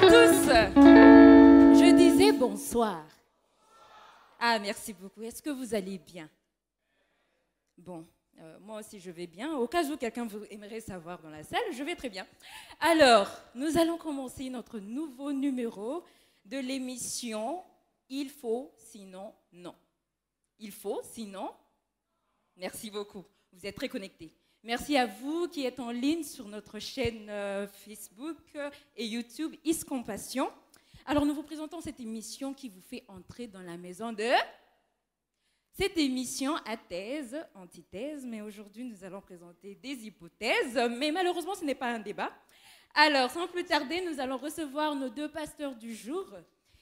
tous. Je disais bonsoir. Ah, merci beaucoup. Est-ce que vous allez bien? Bon, moi aussi je vais bien. Au cas où quelqu'un vous aimerait savoir dans la salle, je vais très bien. Alors, nous allons commencer notre nouveau numéro de l'émission Il faut, sinon non. Il faut, sinon. Merci beaucoup. Vous êtes très connectés. Merci à vous qui êtes en ligne sur notre chaîne Facebook et YouTube Is Compassion. Alors, nous vous présentons cette émission qui vous fait entrer dans la maison de... Cette émission à thèse, antithèse, mais aujourd'hui, nous allons présenter des hypothèses, mais malheureusement, ce n'est pas un débat. Alors, sans plus tarder, nous allons recevoir nos deux pasteurs du jour.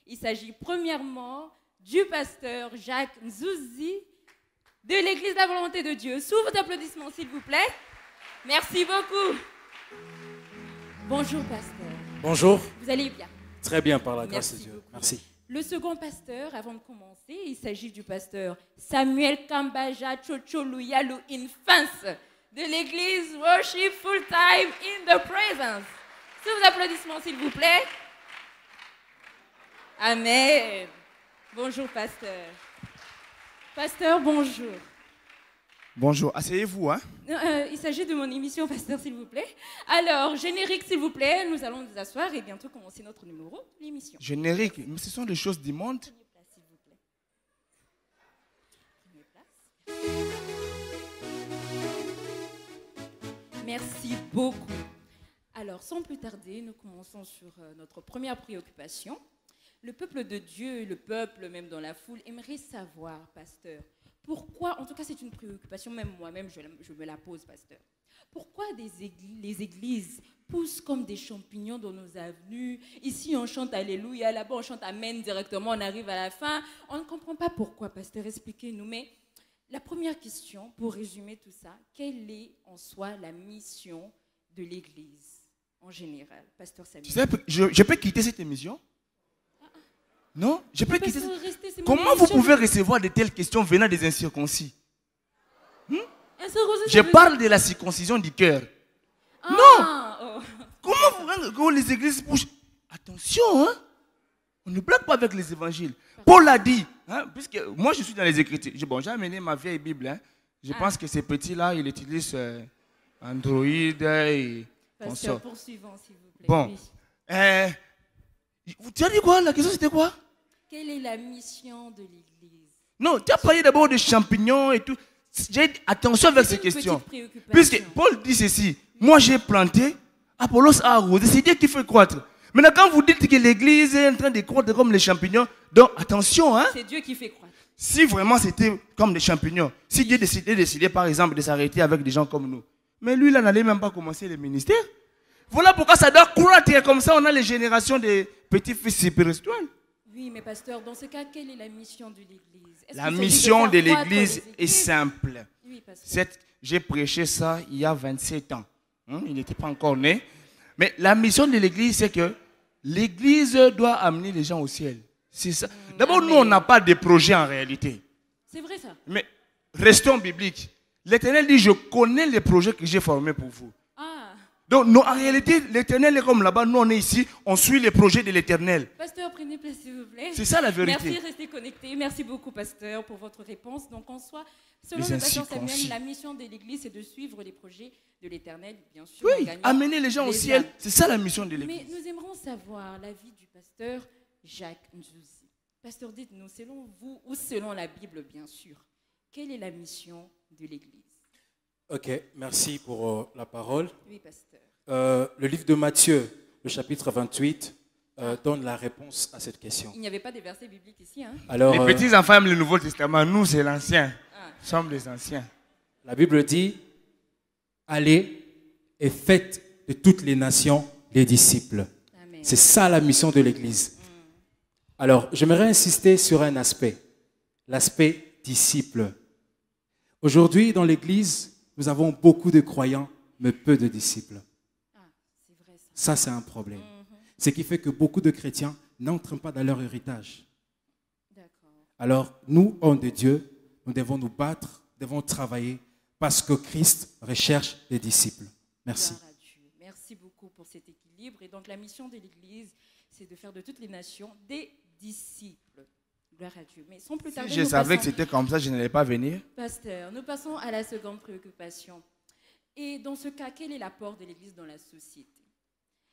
Il s'agit premièrement du pasteur Jacques Nzouzi de l'Église de la Volonté de Dieu. Sous vos applaudissements, s'il vous plaît. Merci beaucoup. Bonjour, pasteur. Bonjour. Vous allez bien? Très bien, par la grâce de Dieu. Beaucoup. Merci. Le second pasteur, avant de commencer, il s'agit du pasteur Samuel Kambaja Chocholuyalu Infants de l'église Worship Full Time in the Presence. Sous vos applaudissements, s'il vous plaît. Amen. Bonjour, pasteur. Pasteur, bonjour. Bonjour, asseyez-vous, hein? Il s'agit de mon émission, pasteur, s'il vous plaît. Alors, générique, s'il vous plaît, nous allons nous asseoir et bientôt commencer notre numéro de l'émission. Générique, mais ce sont des choses du monde. Prenez place, s'il vous plaît. Prenez place. Merci beaucoup. Alors, sans plus tarder, nous commençons sur notre première préoccupation. Le peuple de Dieu, le peuple même dans la foule, aimerait savoir, pasteur, pourquoi, en tout cas c'est une préoccupation, même moi-même je me la pose, pasteur, pourquoi les églises poussent comme des champignons dans nos avenues? Ici on chante Alléluia, là-bas on chante Amen directement, on arrive à la fin. On ne comprend pas pourquoi, pasteur, expliquez-nous. Mais la première question, pour résumer tout ça, quelle est en soi la mission de l'église en général? Pasteur Samuel. Tu sais, je peux quitter cette émission? Non, je peux quitter. Comment vous pouvez recevoir de telles questions venant des incirconcis? Je parle de la circoncision du cœur. Non. Comment les églises poussent? Attention, hein? On ne blague pas avec les évangiles. Paul a dit, hein, puisque moi je suis dans les Écritures. Bon, j'ai amené ma vieille Bible. Hein. Je pense que ces petits-là, ils utilisent Android et Pasteur, poursuivons, s'il vous plaît. Bon. Oui. Tu as dit quoi? La question c'était quoi? Quelle est la mission de l'église? Non, tu as parlé d'abord de champignons et tout. J'ai dit attention avec ces questions. Puisque Paul dit ceci, moi j'ai planté, Apollos a arrosé, c'est Dieu qui fait croître. Maintenant quand vous dites que l'église est en train de croître comme les champignons, donc attention, hein. C'est Dieu qui fait croître. Si vraiment c'était comme des champignons, si Dieu décidait par exemple de s'arrêter avec des gens comme nous, mais lui là n'allait même pas commencer le ministère. Voilà pourquoi ça doit croître, comme ça on a les générations des petits-fils spirituels. Oui, mais pasteur, dans ce cas, quelle est la mission de l'église? La mission de l'église est simple. Oui, pasteur. J'ai prêché ça il y a 27 ans. Il n'était pas encore né. Mais la mission de l'église, c'est que l'église doit amener les gens au ciel. C'est ça. D'abord, nous, on n'a pas de projet en réalité. C'est vrai ça. Mais restons bibliques. L'Éternel dit, je connais les projets que j'ai formés pour vous. Donc, en réalité, l'Éternel est comme là-bas, nous on est ici, on suit les projets de l'Éternel. Pasteur, prenez place s'il vous plaît. C'est ça la vérité. Merci, restez connectés. Merci beaucoup, pasteur, pour votre réponse. Donc, en soi, selon le pasteur Samuel, la mission de l'Église, c'est de suivre les projets de l'Éternel, bien sûr. Oui, amener les gens au ciel, c'est ça la mission de l'Église. Mais nous aimerons savoir l'avis du pasteur Jacques Nzouzi. Pasteur, dites-nous, selon vous ou selon la Bible, bien sûr, quelle est la mission de l'Église? Ok, merci pour la parole. Oui, pasteur. Le livre de Matthieu, le chapitre 28, donne la réponse à cette question. Il n'y avait pas de versets bibliques ici. Hein? Alors, les petits-enfants aiment le Nouveau Testament, nous c'est l'Ancien. Nous sommes les anciens. La Bible dit, allez et faites de toutes les nations des disciples. C'est ça la mission de l'Église. Alors, j'aimerais insister sur un aspect, l'aspect disciple. Aujourd'hui, dans l'Église, nous avons beaucoup de croyants, mais peu de disciples. C'est vrai, ça, c'est un problème. Ce qui fait que beaucoup de chrétiens n'entrent pas dans leur héritage. Alors, nous, hommes de Dieu, nous devons nous battre, devons travailler parce que Christ recherche des disciples. Merci. Merci beaucoup pour cet équilibre. Et donc, la mission de l'Église, c'est de faire de toutes les nations des disciples. Gloire à Dieu. Mais sans plus tarder, Si je savais que c'était comme ça, je n'allais pas venir. Pasteur, nous passons à la seconde préoccupation. Et dans ce cas, quel est l'apport de l'Église dans la société?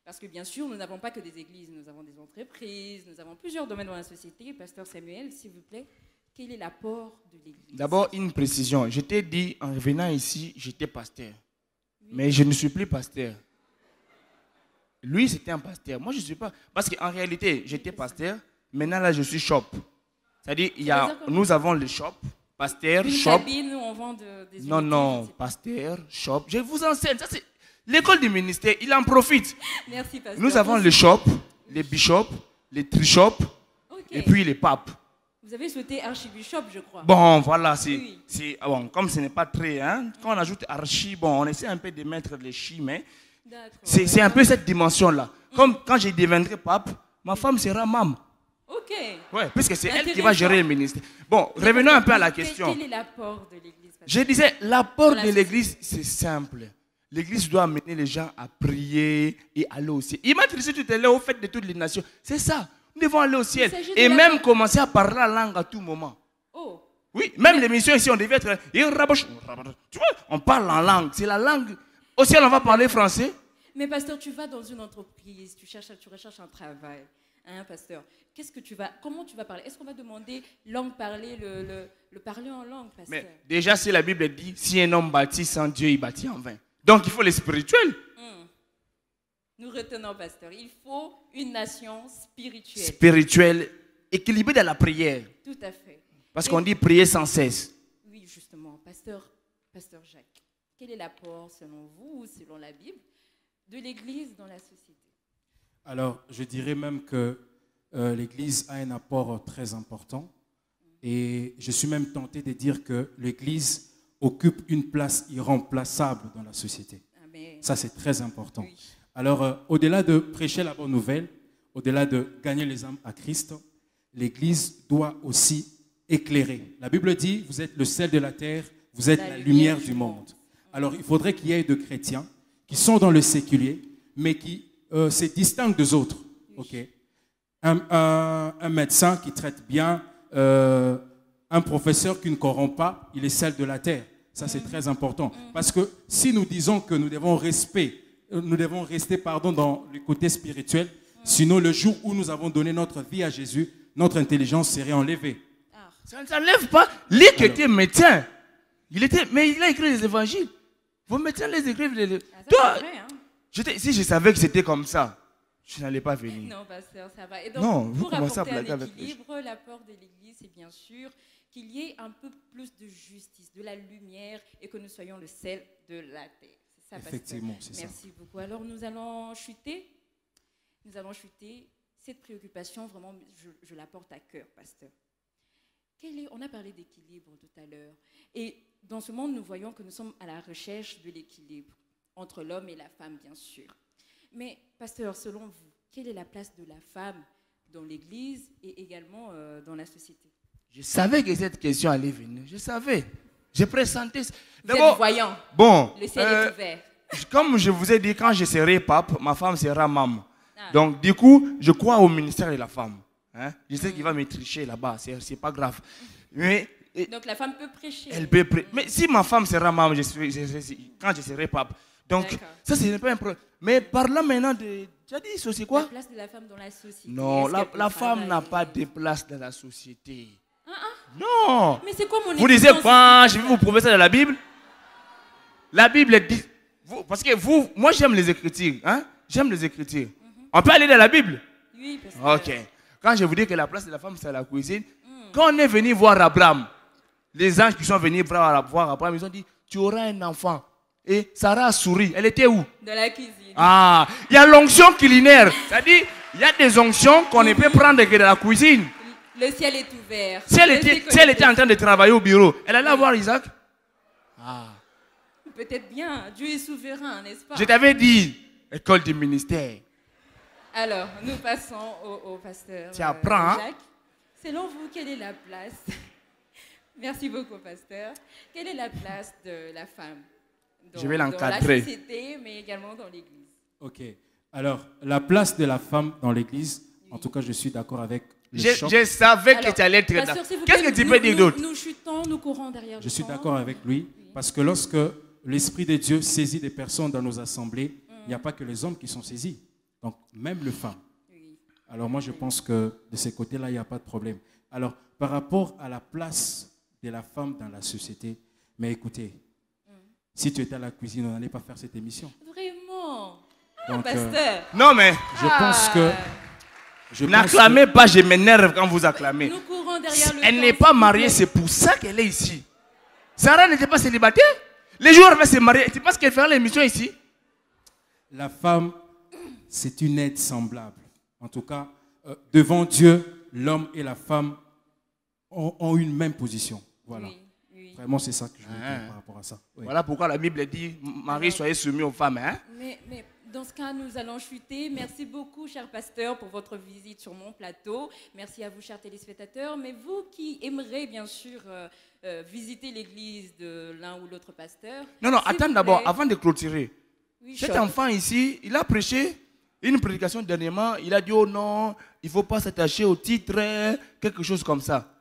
Parce que bien sûr, nous n'avons pas que des églises, nous avons des entreprises, nous avons plusieurs domaines dans la société. Pasteur Samuel, s'il vous plaît, quel est l'apport de l'Église? D'abord, une précision. Je t'ai dit, en revenant ici, j'étais pasteur. Oui. Mais je ne suis plus pasteur. Lui, c'était un pasteur. Moi, je ne suis pas. Parce qu'en réalité, j'étais pasteur. Maintenant, là, je suis shop. C'est-à-dire, nous avons le shop, pasteur, shop. Cabine où on vend des non, non, pasteur, shop. Je vous enseigne. Ça, c'est l'école du ministère. Il en profite. Merci, pasteur. Nous avons le shop, les bishops, les trishops, et puis les papes. Vous avez souhaité archibishop, je crois. Bon, voilà, bon, comme ce n'est pas très... Hein, quand on ajoute archi, bon, on essaie un peu de mettre les chi, mais c'est un peu cette dimension-là. Comme quand je deviendrai pape, ma femme sera mam. Ok. Ouais, puisque c'est elle qui va gérer le ministère. Bon, revenons un peu à la question. Quel est l'apport de l'Église? Je disais, l'apport de l'Église, c'est simple. L'Église doit amener les gens à prier et aller au ciel. Il m'a dit tout à l'heure au fait de toutes les nations. C'est ça. Nous devons aller au ciel. Et même commencer à parler la langue à tout moment. Oh. Oui, même les missions ici, on devait être... Tu vois, on parle en langue. C'est la langue. Au ciel, on va parler français. Mais pasteur, tu vas dans une entreprise, tu recherches un travail. Hein, pasteur? Comment tu vas parler? Est-ce qu'on va demander langue parlée, le parler en langue, pasteur? Mais déjà, si la Bible dit, si un homme bâtit sans Dieu, il bâtit en vain. Donc, il faut les spirituels. Nous retenons, pasteur, il faut une nation spirituelle. Spirituelle, équilibrée dans la prière. Tout à fait. Parce qu'on dit prier sans cesse. Oui, justement. Pasteur Jacques, quel est l'apport, selon vous, selon la Bible, de l'Église dans la société? Alors, je dirais même que l'Église a un apport très important. Et je suis même tenté de dire que l'Église occupe une place irremplaçable dans la société. Amen. Ça, c'est très important. Oui. Alors, au-delà de prêcher la bonne nouvelle, au-delà de gagner les âmes à Christ, l'Église doit aussi éclairer. La Bible dit, vous êtes le sel de la terre, vous êtes la lumière du monde. Alors, il faudrait qu'il y ait de chrétiens qui sont dans le séculier, mais qui se distinguent des autres. Okay. Un médecin qui traite bien, un professeur qui ne corrompt pas, il est sel de la terre. Ça, c'est très important. Parce que si nous disons que nous devons rester dans le côté spirituel, sinon le jour où nous avons donné notre vie à Jésus, notre intelligence serait enlevée. Ça ne s'enlève pas. Lui qui était médecin, mais il a écrit les évangiles. Vos médecins les écrivent. Toi, vrai, hein? Si je savais que c'était comme ça, je n'allais pas venir. Non, pasteur, ça va. Et donc, non, vous pour commencez à apporter blaguer un avec équilibre, l'apport de l'Église, c'est bien sûr qu'il y ait un peu plus de justice, de la lumière, et que nous soyons le sel de la terre. C'est ça, effectivement, c'est ça. Merci beaucoup. Alors, nous allons chuter. Cette préoccupation, vraiment, je la porte à cœur, pasteur. On a parlé d'équilibre tout à l'heure. Et dans ce monde, nous voyons que nous sommes à la recherche de l'équilibre entre l'homme et la femme, bien sûr. Mais, pasteur, selon vous, quelle est la place de la femme dans l'Église et également dans la société? Je savais que cette question allait venir. Je savais. Je pressentais. Vous êtes voyant. Bon. Le ciel est ouvert. Comme je vous ai dit, quand je serai pape, ma femme sera maman. Donc, du coup, je crois au ministère de la femme. Hein? Je sais qu'il va me tricher là-bas. C'est pas grave. Mais... Donc la femme peut prêcher. Elle peut prêcher. Mais si ma femme sera maman, quand je serai pape. Donc, ça, ce n'est pas un problème. Mais parlant maintenant de... Tu as dit, c'est quoi? La place de la femme dans la société. Non, la femme n'a pas de place dans la société. Non. Mais c'est quoi mon Vous disiez quoi? Je vais vous prouver ça dans la Bible. La Bible dit... parce que moi, j'aime les Écritures. Hein? J'aime les Écritures. On peut aller dans la Bible? Oui, parce que... Ok. Quand je vous dis que la place de la femme, c'est la cuisine, quand on est venu voir Abraham, les anges qui sont venus voir Abraham, ils ont dit, tu auras un enfant. Et Sarah a souri. Elle était où? Dans la cuisine. Ah, il y a l'onction culinaire. C'est-à-dire, il y a des onctions qu'on ne peut prendre que dans la cuisine. Le ciel est ouvert. Si elle était en train de travailler au bureau, elle allait voir Isaac? Ah. Peut-être bien. Dieu est souverain, n'est-ce pas? Je t'avais dit, école du ministère. Alors, nous passons au pasteur tu apprends, Jacques. Selon vous, quelle est la place? Merci beaucoup, pasteur. Quelle est la place de la femme je vais l'encadrer. Dans la société, mais également dans l'Église? Ok. Alors, la place de la femme dans l'église, en tout cas, je suis d'accord avec le chant. Je savais que tu allais être là. Qu'est-ce que tu peux dire d'autre? Nous chutons, nous courons derrière. Je suis d'accord avec lui, parce que lorsque l'Esprit de Dieu saisit des personnes dans nos assemblées, il n'y a pas que les hommes qui sont saisis, donc même les femmes. Alors moi, je pense que de ces côtés-là, il n'y a pas de problème. Alors, par rapport à la place de la femme dans la société, mais écoutez, si tu étais à la cuisine, on n'allait pas faire cette émission. Vraiment? Donc, pasteur. Non, mais je pense que... n'acclamez pas, je m'énerve quand vous acclamez. Nous courons derrière le Elle n'est pas mariée, c'est pour ça qu'elle est ici. Sarah n'était pas célibataire. Les jours où elle va se marier, tu penses qu'elle fera l'émission ici? La femme, c'est une aide semblable. En tout cas, devant Dieu, l'homme et la femme ont une même position. Voilà. Oui. Vraiment, c'est ça que je veux dire par rapport à ça. Oui. Voilà pourquoi la Bible dit, Marie, soyez soumis aux femmes. Hein? Mais dans ce cas, nous allons chuter. Merci beaucoup, cher pasteur, pour votre visite sur mon plateau. Merci à vous, chers téléspectateurs. Mais vous qui aimerez, bien sûr, visiter l'église de l'un ou l'autre pasteur... Non, attends d'abord, avant de clôturer. Oui, cet enfant ici, il a prêché une prédication dernièrement. Il a dit, oh non, il ne faut pas s'attacher au titre, quelque chose comme ça.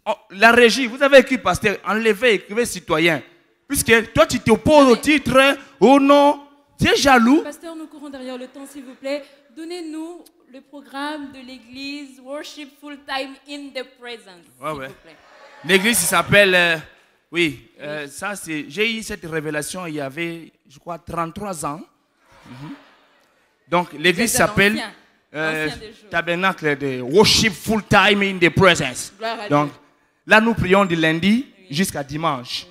Oh, la régie, vous avez écrit pasteur, enlevez, écrivez citoyen. Puisque toi, tu t'opposes au titre, oh non, tu es jaloux. Pasteur, nous courons derrière le temps, s'il vous plaît. Donnez-nous le programme de l'église Worship Full Time in the Presence. S'il vous plaît. L'église s'appelle, ça c'est, j'ai eu cette révélation il y avait, je crois, 33 ans. Donc l'église s'appelle Tabernacle de Worship Full Time in the Presence. Donc là nous prions du lundi jusqu'à dimanche.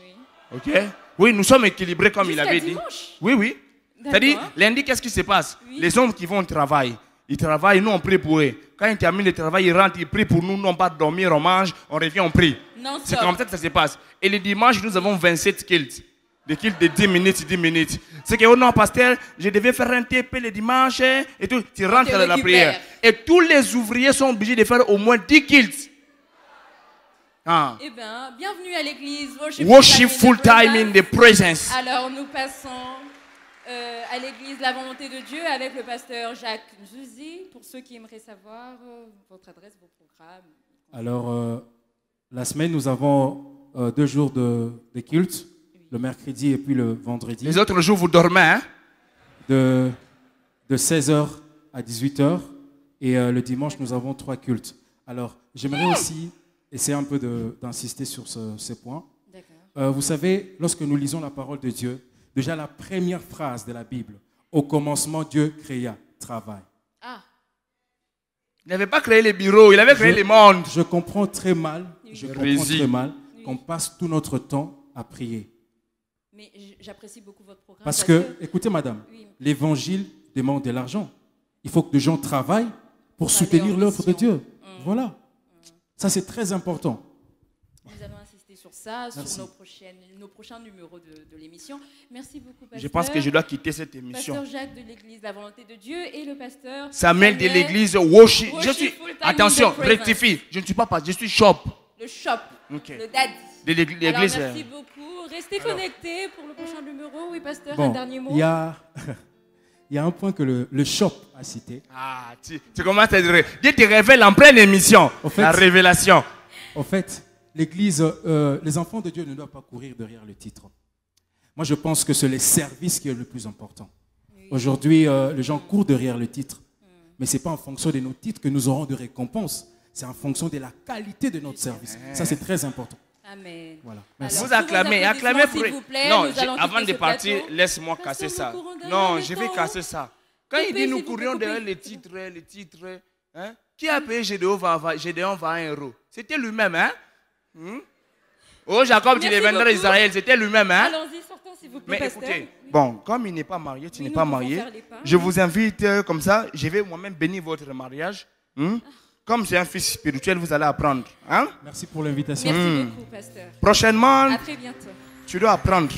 Ok? Oui, nous sommes équilibrés comme il avait dit. Oui. C'est-à-dire, lundi, qu'est-ce qui se passe? Les hommes qui vont au travail, ils travaillent, nous on prie pour eux. Quand ils terminent le travail, ils rentrent, ils prient pour nous, non pas dormir, on mange, on revient, on prie. C'est comme ça que ça se passe. Et le dimanche, nous avons 27 kilts. Des kilts de 10 minutes. C'est que, oh non, pasteur, je devais faire un TP le dimanche, et tout. Tu rentres dans la prière. Et tous les ouvriers sont obligés de faire au moins 10 kilts. Eh bien, bienvenue à l'église Worship Full Time in the Presence. Alors, nous passons à l'église La Volonté de Dieu avec le pasteur Jacques Nzuzi. Pour ceux qui aimeraient savoir votre adresse, vos programmes. Alors, la semaine, nous avons 2 jours de culte, le mercredi et puis le vendredi. Les autres jours, vous dormez, hein? De 16h à 18h. Et le dimanche, nous avons 3 cultes. Alors, j'aimerais aussi essayer un peu d'insister sur ce point. Vous savez, lorsque nous lisons la parole de Dieu, déjà la première phrase de la Bible, au commencement, Dieu créa travail. Il n'avait pas créé les bureaux, il avait créé les mondes. Je comprends très mal, qu'on passe tout notre temps à prier. Mais j'apprécie beaucoup votre programme. Parce que, écoutez madame, l'évangile demande de l'argent. Il faut que les gens travaillent pour soutenir l'œuvre de Dieu. Voilà. Ça, c'est très important. Nous allons insister sur ça, sur nos prochains numéros de l'émission. Merci beaucoup, pasteur. Je pense que je dois quitter cette émission. Pasteur Jacques de l'église La Volonté de Dieu et le pasteur Samuel de l'église Worship. Attention, rectifie. Je ne suis pas pasteur, je suis shop. Le shop, le daddy. De l'église. Merci beaucoup. Restez connectés pour le prochain numéro. Oui, pasteur, un dernier mot. Il y a un point que le shop a cité. Tu commences à dire, Dieu te révèle en pleine émission, la révélation. En fait, l'église, les enfants de Dieu ne doivent pas courir derrière le titre. Moi, je pense que c'est le service qui est le plus important. Aujourd'hui, les gens courent derrière le titre. Mais ce n'est pas en fonction de nos titres que nous aurons de récompenses. C'est en fonction de la qualité de notre service. Ça, c'est très important. Amen. Voilà. Alors, vous acclamez pour... vous plaît. Non, avant de partir, laisse-moi casser ça. Non, je vais casser ça. Quand il dit nous courions derrière les titres, hein? Qui a payé Gédéon 20 €? C'était lui-même, hein? Oh, Jacob, tu deviendras Israël, c'était lui-même, hein? Allons-y, sortons s'il vous plaît. Mais écoutez, bon, comme il n'est pas marié, tu n'es pas marié, je vous invite comme ça, je vais moi-même bénir votre mariage. Comme c'est un fils spirituel, vous allez apprendre. Hein? Merci pour l'invitation. Merci beaucoup, pasteur. Prochainement, à très bientôt. Tu dois apprendre.